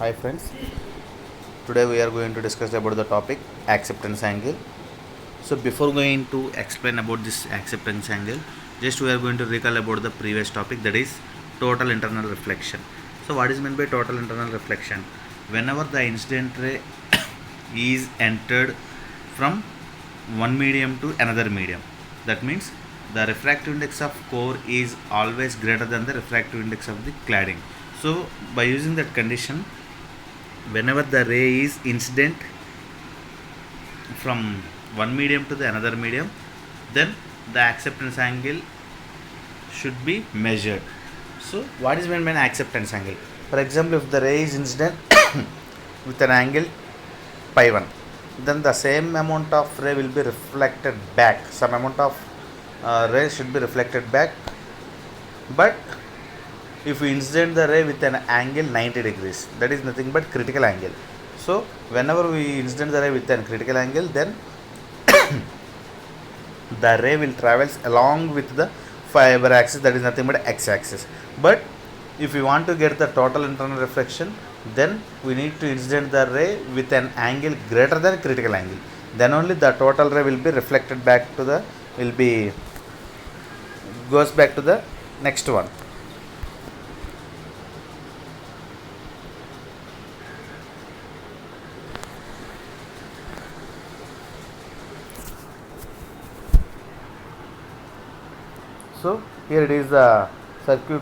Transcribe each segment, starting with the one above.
Hi friends, today we are going to discuss about the topic acceptance angle. So before going to explain about this acceptance angle, just we are going to recall about the previous topic, that is total internal reflection. So what is meant by total internal reflection? Whenever the incident ray is entered from one medium to another medium, that means the refractive index of core is always greater than the refractive index of the cladding. So by using that condition, whenever the ray is incident from one medium to the another medium, then the acceptance angle should be measured. So what is meant by an acceptance angle? For example, if the ray is incident with an angle pi 1, then the same amount of ray will be reflected back. Some amount of ray should be reflected back, but if we incident the ray with an angle 90 degrees, that is nothing but critical angle. So whenever we incident the ray with an critical angle, then the ray will travels along with the fiber axis, that is nothing but x axis. But if we want to get the total internal reflection, then we need to incident the ray with an angle greater than critical angle. Then only the total ray will be reflected back to the goes back to the next one. So here it is the circuit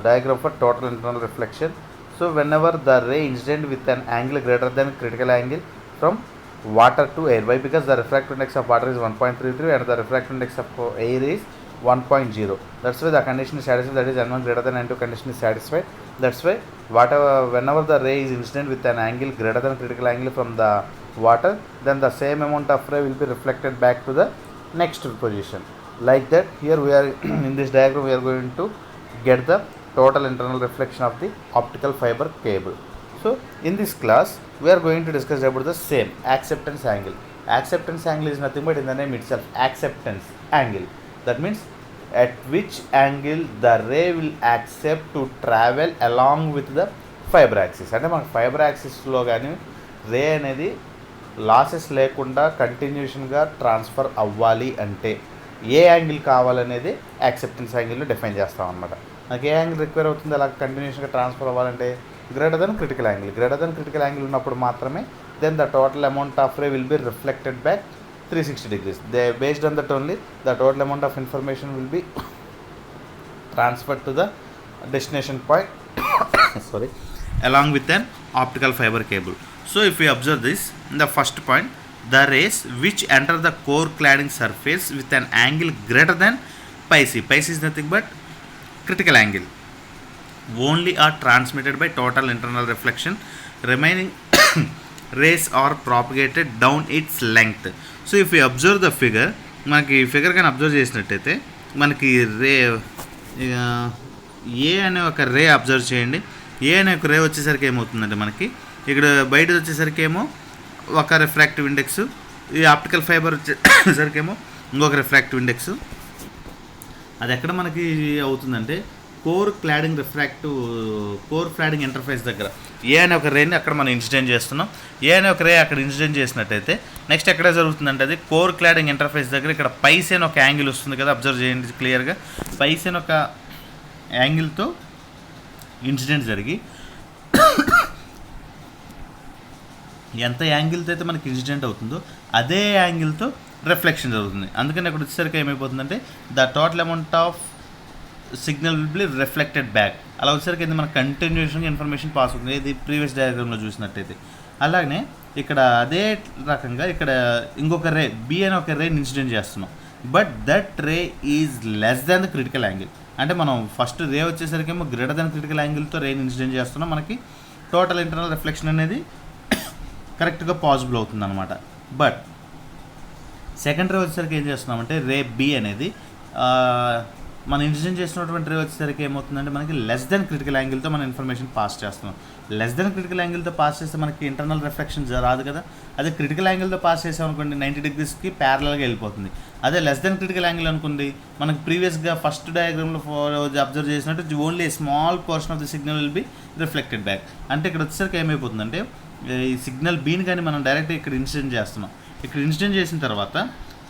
diagram for total internal reflection. So whenever the ray incident with an angle greater than critical angle from water to air, why? Because the refractive index of water is 1.33 and the refractive index of air is 1.0. That's why the condition is satisfied, that is N1 greater than N2 condition is satisfied. That's why whenever the ray is incident with an angle greater than critical angle from the water, then the same amount of ray will be reflected back to the next position. Like that, here we are in this diagram we are going to get the total internal reflection of the optical fiber cable. So in this class we are going to discuss about the same acceptance angle. Acceptance angle is nothing but in the name itself, acceptance angle. That means at which angle the ray will accept to travel along with the fiber axis. అంటే మనకు fibre యాక్సిస్లో కానీ రే అనేది losses లేకుండా కంటిన్యూషన్గా transfer అవ్వాలి అంటే ఏ angle కావాలనేది acceptance యాంగిల్లో డిఫైన్ చేస్తాం అనమాట. నాకు ఏ యాంగిల్ రిక్వైర్ అవుతుంది అలా కంటిన్యూషన్గా ట్రాన్స్ఫర్ అవ్వాలంటే greater than critical angle. Greater than critical angle ఉన్నప్పుడు మాత్రమే then the total amount of ray will be reflected back 360 degrees. Based on that only the total amount of information will be transferred to the destination point sorry, along with an optical fiber cable. So if we observe this, in the first point, the rays which enter the core cladding surface with an angle greater than pi c. Pi c is nothing but critical angle. Only are transmitted by total internal reflection. Remaining rays are propagated down its length. So if we observe the figure, మనకి figure కానీ observe చేసినట్టయితే మనకి రే ఏ అనే ఒక రే observe చేయండి. ఏ అనే ఒక రే వచ్చేసరికి ఏమవుతుందంటే మనకి ఇక్కడ బయట వచ్చేసరికి ఏమో ఒక రిఫ్రాక్టివ్ ఇండెక్స్, ఈ ఆప్టికల్ ఫైబర్ వచ్చేసరికి ఏమో ఇంకొక రిఫ్రాక్టివ్ ఇండెక్స్. అది ఎక్కడ మనకి అవుతుందంటే కోర్ క్లాడింగ్ ఇంటర్ఫేస్ దగ్గర ఏ అనే ఒక రేని అక్కడ మనం ఇన్సిడెంట్ చేస్తున్నాం. ఏ అనే ఒక రే అక్కడ ఇన్సిడెంట్ చేసినట్టయితే నెక్స్ట్ ఎక్కడ జరుగుతుందంటే అది కోర్ క్లాడింగ్ ఇంటర్ఫేస్ దగ్గర ఇక్కడ పైస్ అని ఒక యాంగిల్ వస్తుంది కదా, అబ్జర్వ్ చేయండి క్లియర్గా. పైస్ అని ఒక యాంగిల్తో ఇన్సిడెంట్ జరిగి ఎంత యాంగిల్తో అయితే మనకి ఇన్సిడెంట్ అవుతుందో అదే యాంగిల్తో రిఫ్లెక్షన్ జరుగుతుంది. అందుకని అక్కడ వచ్చేసరికి ఏమైపోతుందంటే the total amount of signal will be reflected back. అలా వచ్చేసరికి మనకు కంటిన్యూషన్గా ఇన్ఫర్మేషన్ పాస్ అవుతుంది, ఇది ప్రీవియస్ డయాగ్రామ్లో చూసినట్టయితే. అలాగనే ఇక్కడ అదే రకంగా ఇక్కడ ఇంకొక రే బి అని ఒక రేని ఇన్సిడెంట్ చేస్తున్నాం, but that ray is less than the critical angle. అంటే మనం ఫస్ట్ రే వచ్చేసరికి ఏమో గ్రేటర్ దాన్ క్రిటికల్ యాంగిల్తో రేని ఇన్సిడెంట్ చేస్తున్నాం, మనకి టోటల్ ఇంటర్నల్ రిఫ్లెక్షన్ అనేది కరెక్ట్గా పాసిబుల్ అవుతుంది అనమాట. బట్ సెకండ్ రే వచ్చేసరికి ఏం చేస్తున్నామంటే రే బి అనేది మన ఇన్సిడెంట్ చేసినటువంటి రే వచ్చేసరికి ఏమవుతుందంటే మనకి లెస్ దెన్ క్రిటికల్ యాంగిల్తో మన ఇన్ఫర్మేషన్ పాస్ చేస్తున్నాం. లెస్ దెన్ క్రిటికల్ యాంగిల్తో పాస్ చేస్తే మనకి ఇంటర్నల్ రిఫ్లెక్షన్ రాదు కదా. అదే క్రిటికల్ యాంగిల్తో పాస్ చేసాం అనుకోండి 90 degreesకి ప్యారలల్గా వెళ్ళిపోతుంది. అదే లెస్ దెన్ క్రిటికల్ యాంగిల్ అనుకుంది మనకి ప్రీవియస్గా ఫస్ట్ డయాగ్రామ్లో అబ్జర్వ్ చేసినట్టు only small portion of the signal will be reflected back. అంటే ఇక్కడ వచ్చేసరికి ఏమైపోతుందంటే ఈ సిగ్నల్ బీని కానీ మనం డైరెక్ట్గా ఇక్కడ ఇన్సిడెంట్ చేస్తున్నాం. ఇక్కడ ఇన్సిడెంట్ చేసిన తర్వాత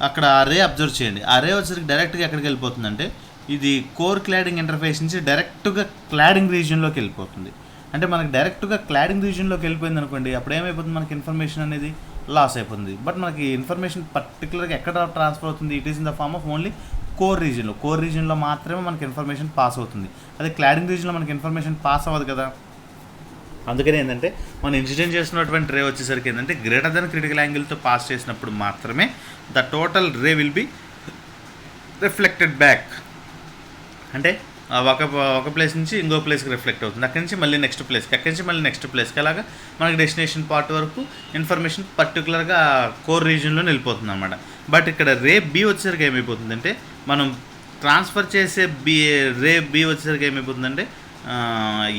అక్కడ ఆ రే అబ్జర్వ్ చేయండి. ఆ రే వచ్చేసరికి డైరెక్ట్గా ఎక్కడికి వెళ్ళిపోతుందంటే ఇది కోర్ క్లాడింగ్ ఇంటర్ఫేస్ నుంచి డైరెక్ట్గా క్లాడింగ్ రీజియన్లోకి వెళ్ళిపోతుంది. అంటే మనకి డైరెక్ట్గా క్లాడింగ్ రీజియన్లోకి వెళ్ళిపోయింది అనుకోండి, అప్పుడు ఏమైపోతుంది మనకి ఇన్ఫర్మేషన్ అనేది లాస్ అయిపోతుంది. బట్ మనకి ఇన్ఫర్మేషన్ పర్టికులర్గా ఎక్కడ ట్రాన్స్ఫర్ అవుతుంది, it is in the form of only core రీజియన్లో మాత్రమే మనకి ఇన్ఫర్మేషన్ పాస్ అవుతుంది. అదే క్లాడింగ్ రీజియన్లో మనకి ఇన్ఫర్మేషన్ పాస్ అవ్వదు కదా. అందుకని ఏంటంటే మనం ఇన్సిడెంట్ చేసినటువంటి రే వచ్చేసరికి ఏంటంటే గ్రేటర్ దెన్ క్రిటికల్ యాంగిల్తో పాస్ చేసినప్పుడు మాత్రమే the total ray will be reflected back. అంటే ఒక ప్లేస్ నుంచి ఇంకో ప్లేస్కి రిఫ్లెక్ట్ అవుతుంది, అక్కడి నుంచి మళ్ళీ నెక్స్ట్ ప్లేస్కి, అక్కడి నుంచి మళ్ళీ నెక్స్ట్ ప్లేస్కి, అలాగా మనకి డెస్టినేషన్ పార్ట్ వరకు ఇన్ఫర్మేషన్ పర్టికులర్గా కోర్ రీజియన్లో వెళ్ళిపోతుంది అనమాట. బట్ ఇక్కడ రే బి వచ్చేసరికి ఏమైపోతుందంటే మనం ట్రాన్స్ఫర్ చేసే రే బి వచ్చేసరికి ఏమైపోతుందంటే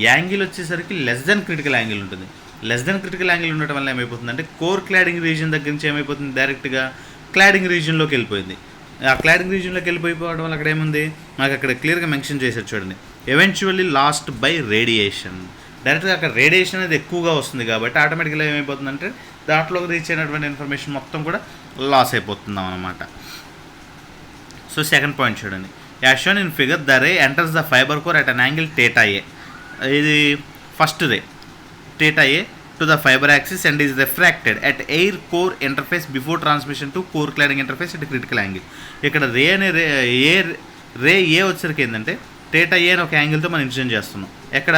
యాంగిల్ వచ్చేసరికి లెస్ దెన్ క్రిటికల్ యాంగిల్ ఉంటుంది. లెస్ దెన్ క్రిటికల్ యాంగిల్ ఉండటం వల్ల ఏమైపోతుందంటే కోర్ క్లాడింగ్ రీజియన్ దగ్గర నుంచి ఏమైపోతుంది డైరెక్ట్గా క్లాడింగ్ రీజియన్లోకి వెళ్ళిపోయింది. ఆ క్లాడింగ్ రీజియన్లోకి వెళ్ళిపోవడం వల్ల అక్కడ ఏముంది నాకు అక్కడ క్లియర్గా మెన్షన్ చేశారు చూడండి, ఎవెన్చువల్లీ లాస్ట్ బై రేడియేషన్. డైరెక్ట్గా అక్కడ రేడియేషన్ అనేది ఎక్కువగా వస్తుంది కాబట్టి ఆటోమేటిక్గా ఏమైపోతుందంటే దాంట్లోకి రీచ్ అయినటువంటి ఇన్ఫర్మేషన్ మొత్తం కూడా లాస్ అయిపోతున్నాం అనమాట. సో సెకండ్ పాయింట్ చూడండి, as shown in figure the ray enters the fibre core at an angle θ A. ఇది first ray θ A to the fiber axis and is refracted at air core interface before transmission to core cladding interface at critical angle. ఇక్కడ రే అనే రే ఏ వచ్చేసరికి ఏంటంటే θ A అని ఒక యాంగిల్తో మనం incident చేస్తున్నాం. ఎక్కడ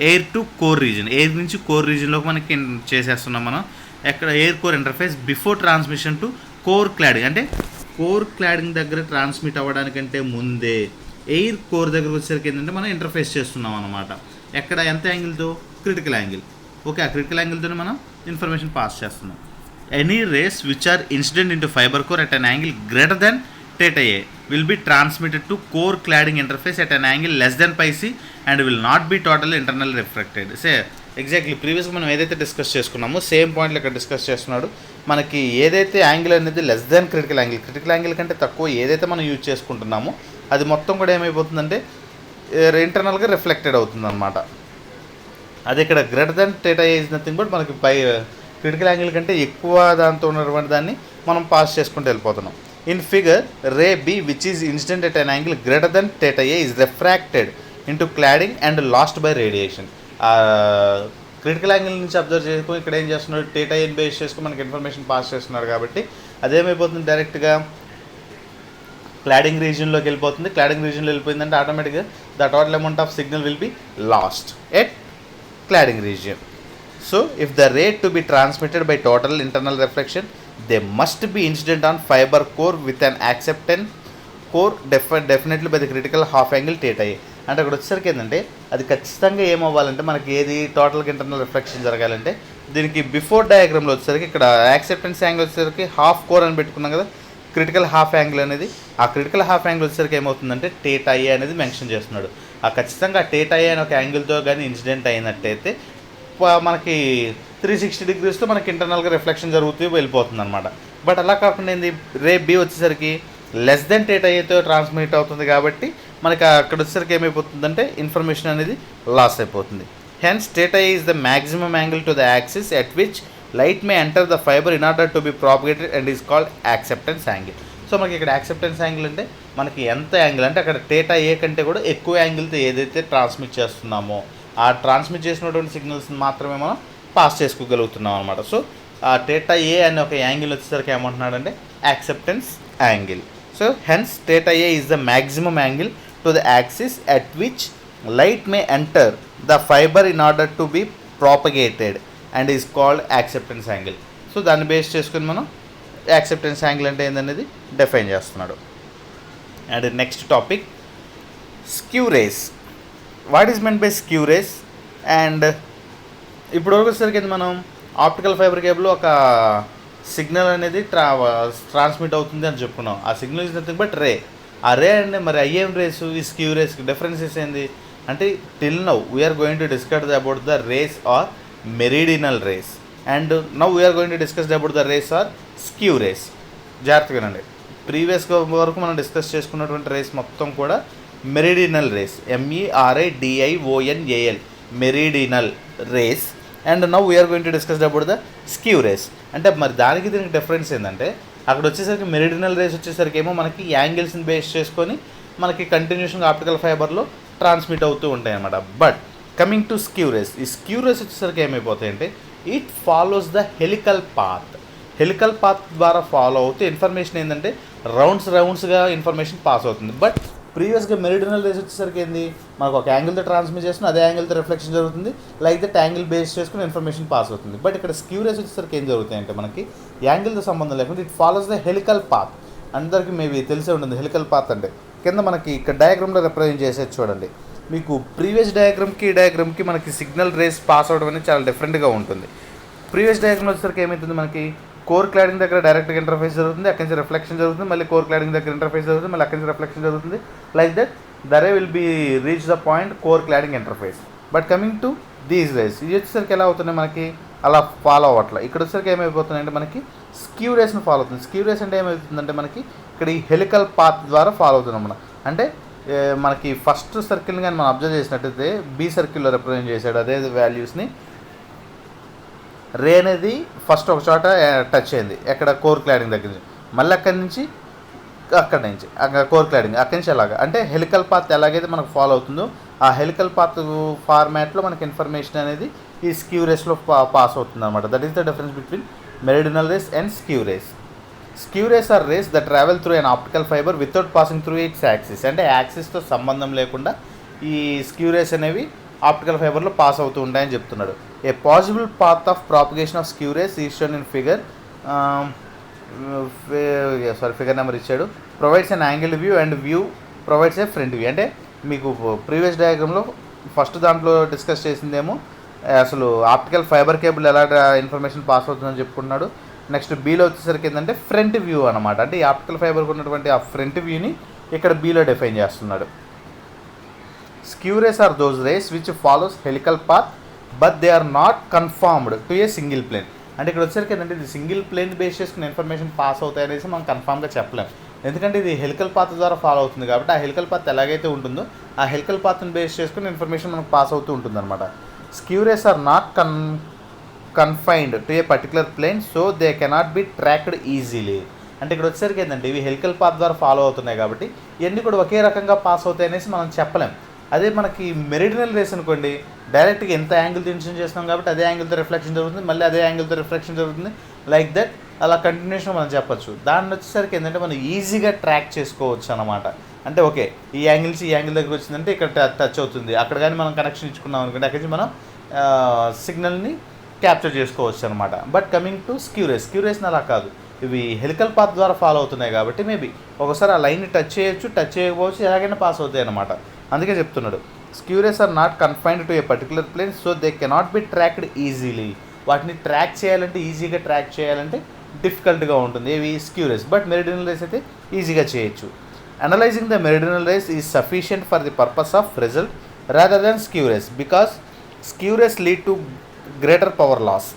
air to core reason, air నుంచి కోర్ రీజన్లోకి మనకి చేసేస్తున్నాం మనం. ఎక్కడ air core interface before transmission to core cladding, అంటే కోర్ క్లాడింగ్ దగ్గర ట్రాన్స్మిట్ అవ్వడానికంటే ముందే ఎయిర్ కోర్ దగ్గర వచ్చేసరికి ఏంటంటే మనం ఇంటర్ఫేస్ చేస్తున్నాం అనమాట. ఎక్కడ ఎంత యాంగిల్తో క్రిటికల్ యాంగిల్. ఓకే, ఆ క్రిటికల్ యాంగిల్తోనే మనం ఇన్ఫర్మేషన్ పాస్ చేస్తున్నాం. Any rays which are incident into fibre core at an angle greater than θ A will be transmitted to core cladding interface at an angle less than πc and will not be total internal reflected. Exactly ప్రీవియస్గా మనం ఏదైతే discuss చేసుకున్నామో same పాయింట్లు ఇక్కడ discuss చేస్తున్నాడు. మనకి ఏదైతే angle అనేది లెస్ దెన్ క్రిటికల్ యాంగిల్ కంటే తక్కువ ఏదైతే మనం యూజ్ చేసుకుంటున్నామో అది మొత్తం కూడా ఏమైపోతుందంటే ఇంటర్నల్గా రిఫ్లెక్టెడ్ అవుతుంది అనమాట. అది ఇక్కడ greater than θ A is nothing but మనకి క్రిటికల్ యాంగిల్ కంటే ఎక్కువ దాంతో ఉన్నటువంటి దాన్ని మనం పాస్ చేసుకుంటూ వెళ్ళిపోతున్నాం. In figure ray B which is incident at an angle greater than θ A is refracted into cladding and lost by radiation. Critical angle నుంచి అబ్జర్వ్ చేసుకుని ఇక్కడ ఏం చేస్తున్నాడు θ A బేస్ చేసుకుని మనకి ఇన్ఫర్మేషన్ పాస్ చేస్తున్నాడు కాబట్టి అదేమైపోతుంది డైరెక్ట్గా క్లాడింగ్ రీజియన్లోకి వెళ్ళిపోతుంది. క్లాడింగ్ రీజియన్లో వెళ్ళిపోయిందంటే ఆటోమేటిక్గా the total amount of signal will B last at cladding region. So if the ray to be transmitted by total internal reflection, they must be incident on fiber core with an acceptance core definitely by the critical half angle θ A. అంటే అక్కడ వచ్చేసరికి ఏంటంటే అది ఖచ్చితంగా ఏమవ్వాలంటే మనకి ఏది టోటల్గా internal reflection జరగాలంటే దీనికి బిఫోర్ డయాగ్రామ్లో వచ్చేసరికి ఇక్కడ యాక్సెప్టెన్స్ యాంగిల్ వచ్చేసరికి హాఫ్ కోర్ అని పెట్టుకున్నాం కదా, క్రిటికల్ హాఫ్ యాంగిల్ అనేది. ఆ క్రిటికల్ హాఫ్ యాంగిల్ వచ్చేసరికి ఏమవుతుందంటే θ A అనేది మెన్షన్ చేస్తున్నాడు. ఆ ఖచ్చితంగా θ A అని ఒక యాంగిల్తో కానీ ఇన్సిడెంట్ అయినట్టయితే మనకి 360 degreesతో మనకి ఇంటర్నల్గా రిఫ్లెక్షన్ జరుగుతూ వెళ్ళిపోతుంది అనమాట. బట్ అలా కాకుండా ఏంది రే బి వచ్చేసరికి లెస్ దెన్ θ Aతో ట్రాన్స్మిట్ అవుతుంది కాబట్టి మనకి అక్కడ వచ్చేసరికి ఏమైపోతుందంటే ఇన్ఫర్మేషన్ అనేది లాస్ అయిపోతుంది. Hence θ A is the maximum angle to the axis at which light may enter the fibre in order to be propagated and is called acceptance angle. So మనకి ఇక్కడ యాక్సెప్టెన్స్ యాంగిల్ అంటే మనకి ఎంత angle అంటే అక్కడ θ A కంటే కూడా ఎక్కువ యాంగిల్తో ఏదైతే ట్రాన్స్మిట్ చేస్తున్నామో ఆ ట్రాన్స్మిట్ చేసినటువంటి సిగ్నల్స్ని మాత్రమే మనం పాస్ చేసుకోగలుగుతున్నాం అనమాట. సో ఆ θ A అనే ఒక యాంగిల్ వచ్చేసరికి ఏమంటున్నాడంటే acceptance angle. So hence θ A is the maximum angle to the axis at which light may enter the fibre in order to be propagated and is called acceptance angle. So దాన్ని base చేసుకుని మనం acceptance angle అంటే ఏందనేది define చేస్తున్నాడు. And next topic skew rays. What is meant by skew rays? And ఇప్పుడు వచ్చేసరికి మనం optical fibre cable ఒక సిగ్నల్ అనేది ట్రాన్స్మిట్ అవుతుంది అని చెప్పుకున్నాం. ఆ signal is nothing but ray. అరే అండి మరి ఐఎం రేసు ఈ స్క్యూ రేస్కి డిఫరెన్సెస్ ఏంది అంటే till now we are going to discuss about the rays are meridional rays and now we are going to discuss about the rays are skew rays. జాగ్రత్తగా వినండి. ప్రీవియస్ వరకు మనం డిస్కస్ చేసుకున్నటువంటి రేస్ మొత్తం కూడా meridional rays, MERIDIONAL meridional rays. And now we are going to discuss about the skew rays. అంటే మరి దానికి దీనికి డిఫరెన్స్ ఏంటంటే అక్కడ వచ్చేసరికి మెరిడినల్ రేస్ వచ్చేసరికి ఏమో మనకి యాంగిల్స్ని బేస్ చేసుకొని మనకి కంటిన్యూషన్గా ఆప్టికల్ ఫైబర్లో ట్రాన్స్మిట్ అవుతూ ఉంటాయి అన్నమాట. But coming to skew rays, ఈ స్క్యూ రేస్ వచ్చేసరికి ఏమైపోతాయంటే it follows the helical path ద్వారా ఫాలో అవుతూ ఇన్ఫర్మేషన్ ఏంటంటే రౌండ్స్గా ఇన్ఫర్మేషన్ పాస్ అవుతుంది. బట్ ప్రీవియస్గా మెరిడినల్ రేస్ వచ్చేసరికి ఏంది మనకు ఒక యాంగిల్తో ట్రాన్స్మిట్ చేస్తున్న అదే యాంగిల్తో రిఫ్లెక్షన్ జరుగుతుంది, లైక్ దట్ యాంగిల్ బేస్ చేసుకుని ఇన్ఫర్మేషన్ పాస్ అవుతుంది. బట్ ఇక్కడ స్క్యూ రేస్ వచ్చేసరికి ఏం జరుగుతాయంటే మనకి యాంగిల్తో సంబంధం లేకుండా it follows the helical path. అందరికీ మేబీ తెలిసే ఉంటుంది హెలికల్ పాత్ అంటే. కింద మనకి ఇక్కడ డయాగ్రామ్లో రిప్రజెంట్ చేసేది చూడండి. మీకు ప్రీవియస్ డయాగ్రామ్కి మనకి సిగ్నల్ రేస్ పాస్ అవడం అనేది చాలా డిఫరెంట్గా ఉంటుంది. ప్రీవియస్ డయాగ్రామ్ వచ్చేసరికి ఏమవుతుంది మనకి కోర్ క్లాడింగ్ దగ్గర డైరెక్ట్గా ఇంటర్ఫేస్ జరుగుతుంది, అక్కడి నుంచి రిఫ్లెక్షన్ జరుగుతుంది, మళ్ళీ కోర్ క్లాడింగ్ దగ్గర ఇంటర్ఫేస్ జరుగుతుంది, మళ్ళీ అక్కడి నుంచి రిఫ్లెక్షన్ జరుగుతుంది, like that the ray will be reach the point core cladding interface. But coming to these rays ఇది వచ్చేసరికి ఎలా అవుతున్నాయి మనకి అలా ఫాలో అవ్వట్లే. ఇక్కడ వచ్చేసరికి ఏమైపోతున్నాయంటే మనకి స్క్యూ రేస్ని ఫాలో అవుతుంది. స్క్యూ రేస్ అంటే ఏమవుతుందంటే మనకి ఇక్కడ ఈ హెలికల్ పాత్ ద్వారా ఫాలో అవుతున్నాం మనం. అంటే మనకి ఫస్ట్ సర్కిల్ని కానీ మనం అబ్జర్వ్ చేసినట్టయితే బి సర్కిల్లో రిప్రజెంట్ చేశాడు అదే వాల్యూస్ని. రే అనేది ఫస్ట్ ఒక చోట టచ్ అయింది ఎక్కడ కోర్ క్లాడింగ్ దగ్గర నుంచి, మళ్ళీ అక్కడి నుంచి కోర్ క్లాడింగ్ అక్కడి నుంచి ఎలాగా అంటే హెలికల్ పాత్ ఎలాగైతే మనకు ఫాలో అవుతుందో ఆ హెలికల్ పాత్ ఫార్మాట్లో మనకి ఇన్ఫర్మేషన్ అనేది ఈ స్క్యూ రేస్లో పాస్ అవుతుంది అనమాట. That is the difference between meridional rays and skew rays. Skew rays are rays that travel through an optical fibre without passing through its axis. అంటే యాక్సిస్తో సంబంధం లేకుండా ఈ స్క్యూ రేస్ అనేవి ఆప్టికల్ ఫైబర్లో పాస్ అవుతూ ఉంటాయని చెప్తున్నాడు. A possible path of propagation of skew rays is shown in figure number ఇచ్చాడు. Provides an angle view and view provides a front view. అంటే మీకు ప్రీవియస్ డయాగ్రామ్లో ఫస్ట్ దాంట్లో డిస్కస్ చేసిందేమో అసలు ఆప్టికల్ ఫైబర్ కేబుల్ ఎలా ఇన్ఫర్మేషన్ పాస్ అవుతుందని చెప్పుకున్నాడు. Next బీలో వచ్చేసరికి ఏంటంటే ఫ్రంట్ వ్యూ అనమాట. అంటే ఈ ఆప్టికల్ ఫైబర్కి ఉన్నటువంటి ఆ ఫ్రంట్ వ్యూని ఇక్కడ బీలో డిఫైన్ చేస్తున్నాడు. Skew rays are those rays which follows helical path but they are not confirmed to a single plane. అంటే ఇక్కడ వచ్చేసరికి ఏంటంటే ఇది సింగిల్ ప్లేన్ బేస్ చేసుకుని ఇన్ఫర్మేషన్ పాస్ అవుతాయి అనేసి మనం కన్ఫామ్గా చెప్పలేం. ఎందుకంటే ఇది హెలికల్ పాత్ ద్వారా ఫాలో అవుతుంది కాబట్టి ఆ హెలికల్ పాత్ ఎలాగైతే ఉంటుందో ఆ హెలికల్ పాత్ని బేస్ చేసుకుని ఇన్ఫర్మేషన్ మనకు పాస్ అవుతూ ఉంటుంది అనమాట. Skew rays are not confined to a particular plane so they cannot be tracked easily. అంటే ఇక్కడ వచ్చేసరికి ఏంటంటే ఇవి హెలికల్ పాత్ ద్వారా ఫాలో అవుతున్నాయి కాబట్టి ఇవన్నీ కూడా ఒకే రకంగా పాస్ అవుతాయి అనేసి మనం చెప్పలేం. అదే మనకి మెరిడినల్ రేస్ అనుకోండి డైరెక్ట్గా ఎంత యాంగిల్ మెన్షన్ చేస్తున్నాం కాబట్టి అదే యాంగిల్తో రిఫ్లెక్షన్ జరుగుతుంది, మళ్ళీ అదే యాంగిల్తో రిఫ్లెక్షన్ జరుగుతుంది, లైక్ దట్ అలా కంటిన్యూషన్ మనం చెప్పచ్చు. దాన్ని వచ్చేసరికి ఏంటంటే మనం ఈజీగా ట్రాక్ చేసుకోవచ్చు అనమాట. అంటే ఓకే ఈ యాంగిల్స్ ఈ యాంగిల్ దగ్గర వచ్చిందంటే ఇక్కడ టచ్ అవుతుంది, అక్కడ కానీ మనం కనెక్షన్ ఇచ్చుకున్నాం అనుకుంటే అక్కడి నుంచి మనం సిగ్నల్ని క్యాప్చర్ చేసుకోవచ్చు అనమాట. బట్ కమింగ్ టు స్క్యూ రేస్ని అలా కాదు, ఇవి హెలికల్ పాత్ ద్వారా ఫాలో అవుతున్నాయి కాబట్టి మేబీ ఒకసారి ఆ లైన్ని టచ్ చేయొచ్చు, టచ్ చేయకపోవచ్చు, ఎలాగైనా పాస్ అవుతాయి అనమాట. అందుకే చెప్తున్నాడు skew rays are not confined to a particular plane so they cannot be tracked easily. వాటిని ట్రాక్ చేయాలంటే ఈజీగా ట్రాక్ చేయాలంటే డిఫికల్ట్గా ఉంటుంది ఏవి skew rays. But meridional rays అయితే ఈజీగా చేయొచ్చు. Analysing the meridional rays is sufficient for the purpose of result rather than skew rays because skew rays lead to greater power loss.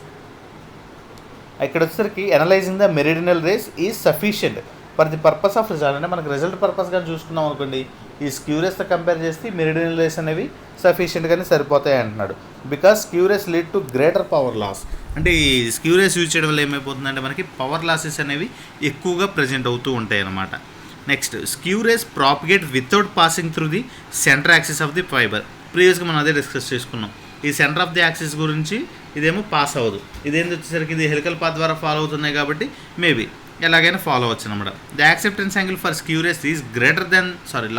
ఇక్కడ వచ్చేసరికి analysing the meridional rays is sufficient for the purpose of result. అంటే మనకు result purpose కానీ చూసుకున్నాం అనుకోండి ఈ skew రేస్తో compare చేస్తే మెరిడినల్ రేస్ అనేవి సఫిషియెంట్గానే సరిపోతాయి అంటున్నాడు. Because skew rays lead to greater power loss. అంటే ఈ స్క్యూ రేస్ యూజ్ చేయడం వల్ల ఏమైపోతుందంటే మనకి పవర్ లాసెస్ అనేవి ఎక్కువగా ప్రజెంట్ అవుతూ ఉంటాయి అన్నమాట. Next skew rays propagate without passing through the centre axis of the fibre. ప్రీవియస్గా మనం అదే డిస్కస్ చేసుకున్నాం. ఈ సెంటర్ ఆఫ్ ది యాక్సిస్ గురించి ఇదేమో పాస్ అవ్వదు, ఇదేంటి వచ్చేసరికి ఇది హెలికల్ పాత్ ద్వారా ఫాలో అవుతున్నాయి కాబట్టి మేబీ ఎలాగైనా ఫాలో అవ్వచ్చు అనమాట. The acceptance angle for skew rays is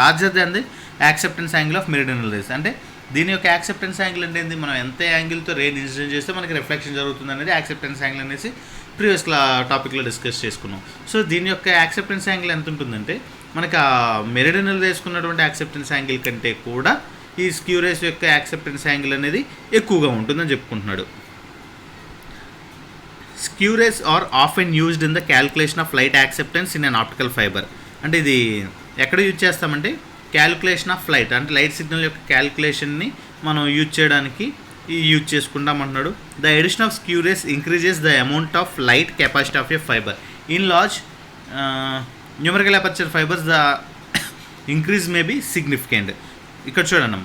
larger than the acceptance angle of meridional rays. అంటే దీని యొక్క యాక్సెప్టెన్స్ యాంగిల్ అంటే ఏంది, మనం ఎంత యాంగిల్తో రేని ఇన్సిడెంట్ చేస్తే మనకి రిఫ్లెక్షన్ జరుగుతుంది అనేది యాక్సెప్టెన్స్ యాంగిల్ అనేసి ప్రీవియస్ టాపిక్లో డిస్కస్ చేసుకున్నాం. సో దీని యొక్క యాక్సెప్టెన్స్ యాంగిల్ ఎంత ఉంటుందంటే మనకి ఆ మెరిడినల్ రేసుకున్నటువంటి యాక్సెప్టెన్స్ యాంగిల్ కంటే కూడా ఈ స్క్యూ రేస్ యొక్క యాక్సెప్టెన్స్ యాంగిల్ అనేది ఎక్కువగా ఉంటుందని చెప్పుకుంటున్నాడు. Skew rays are often used in the calculation of light acceptance in an optical fibre. అంటే ఇది ఎక్కడ యూజ్ చేస్తామంటే క్యాలిక్యులేషన్ ఆఫ్ లైట్, అంటే లైట్ సిగ్నల్ యొక్క క్యాలిక్యులేషన్ని మనం యూజ్ చేయడానికి యూజ్ చేసుకుంటామంటున్నాడు. The addition of skew rays increases the amount of light capacity of a fibre in large numerical aperture fibres the increase may be significant. ఇక్కడ చూడండి,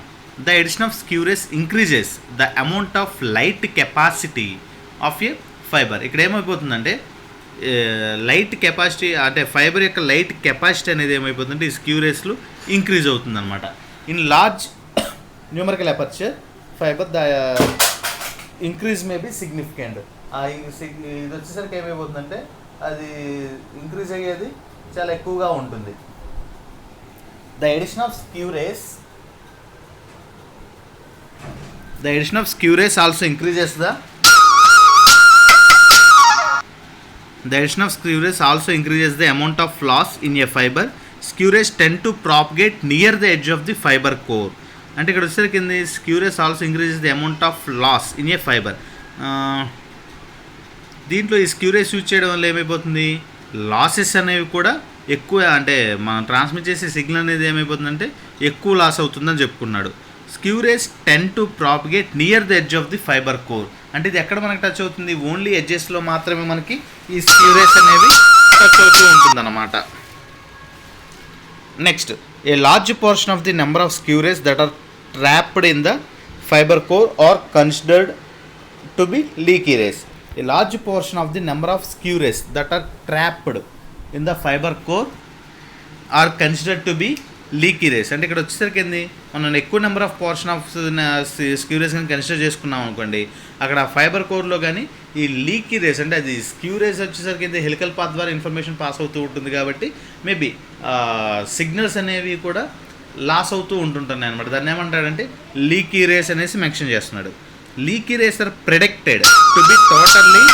the addition of skew rays increases the amount of light capacity of a fibre. ఇక్కడ ఏమైపోతుందంటే light capacity అంటే fibre యొక్క light capacity అనేది ఏమైపోతుందంటే ఈ skew రేస్లో ఇంక్రీజ్ అవుతుందన్నమాట. In large numerical aperture fibre the increase may be significant. ఇది వచ్చేసరికి ఏమైపోతుందంటే అది ఇంక్రీజ్ అయ్యేది చాలా ఎక్కువగా ఉంటుంది. The addition of skew rays also increases the addition of skew rays also increases the amount of loss in a fiber. Skew rays tend to propagate near the edge of the fiber core. అంటే ఇక్కడ వచ్చేసరికి skew rays also increases the amount of loss in a fibre. దీంట్లో ఈ skew race use చేయడం వల్ల ఏమైపోతుంది, losses అనేవి కూడా ఎక్కువ, అంటే మనం ట్రాన్స్మిట్ చేసే సిగ్నల్ అనేది ఏమైపోతుందంటే ఎక్కువ లాస్ అవుతుందని చెప్పుకున్నాడు. Skew rays tend to propagate near the edge of the fibre core. అంటే ఇది ఎక్కడ మనకి టచ్ అవుతుంది, ఓన్లీ ఎడ్జెస్లో మాత్రమే మనకి ఈ స్క్యూ రేస్ అనేవి టచ్ అవుతూ ఉంటుందన్నమాట. Next, a large portion of the number of skew rays that are trapped in the fibre core are considered to be leaky rays. A large portion of the number of skew rays that are trapped in the fibre core are considered to be leaky rays. అంటే ఇక్కడ వచ్చేసరికి మనం ఎక్కువ number of portion of skew rays కానీ consider చేసుకున్నాం అనుకోండి, అక్కడ fibre కోర్లో కానీ ఈ లీకీ రేస్, అంటే అది స్క్యూ రేస్ వచ్చేసరికి హెలికల్ పాత్ ద్వారా ఇన్ఫర్మేషన్ పాస్ అవుతూ ఉంటుంది కాబట్టి మేబీ సిగ్నల్స్ అనేవి కూడా లాస్ అవుతూ ఉంటుంటున్నాయి అనమాట. దాన్ని ఏమంటాడంటే లీకీ రేస్ అనేసి మెన్షన్ చేస్తున్నాడు. Leaky rays are predicted to be totally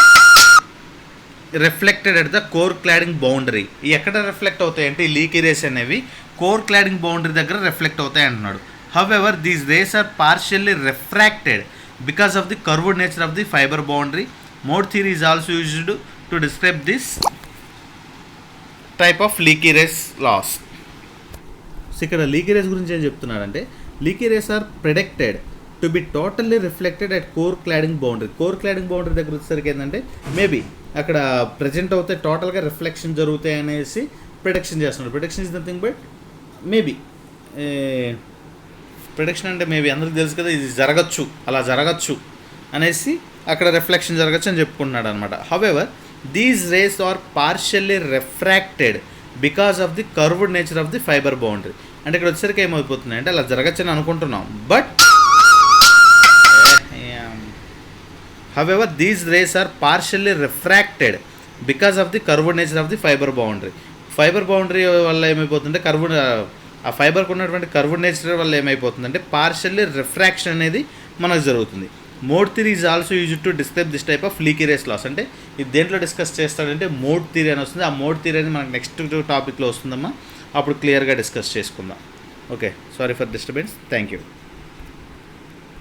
reflected at the core cladding boundary. ఎక్కడ రిఫ్లెక్ట్ అవుతాయి అంటే ఈ లీకీ రేస్ అనేవి కోర్ క్లాడింగ్ బౌండరీ దగ్గర రిఫ్లెక్ట్ అవుతాయి అంటున్నాడు. However these rays are partially refracted because of the curved nature of the fibre boundary. Mode theory is also used to describe this type of leaky rays loss. So ఇక్కడ leaky rays గురించి ఏం చెప్తున్నాడంటే, leaky rays are predicted to be totally reflected at core cladding boundary. Core cladding boundary దగ్గర వచ్చేసరికి ఏంటంటే maybe అక్కడ present అవుతే టోటల్గా రిఫ్లెక్షన్ జరుగుతాయి అనేసి ప్రిడిక్షన్ చేస్తున్నాడు. Prediction is nothing but maybe, prediction అంటే మేబీ అందరికి తెలుసు కదా, ఇది జరగచ్చు, అలా జరగచ్చు అనేసి అక్కడ రిఫ్లెక్షన్ జరగచ్చు అని చెప్పుకుంటున్నాడు అనమాట. However these rays are partially refracted because of the curved nature of the fibre boundary. అంటే ఇక్కడ వచ్చేసరికి ఏమైపోతుంది అంటే అలా జరగచ్చు అని అనుకుంటున్నాం, but however these rays are partially refracted because of the curved nature of the fiber boundary. Fibre boundary వల్ల ఏమైపోతుందంటే ఆ ఫైబర్కి ఉన్నటువంటి కర్వ్డ్ నేచర్ వల్ల ఏమైపోతుందంటే పార్షియల్లీ రిఫ్రాక్షన్ అనేది మనకు జరుగుతుంది. Mode theory is also use to describe this type of leaky rays loss. అంటే ఇది దేంట్లో డిస్కస్ చేస్తాడంటే మోడ్ థియరీ అని వస్తుంది. ఆ మోడ్ థియరీ అనేది మనకు నెక్స్ట్ టాపిక్లో వస్తుందమ్మా, అప్పుడు క్లియర్గా డిస్కస్ చేసుకుందాం. Okay, sorry for disturbance. Thank you.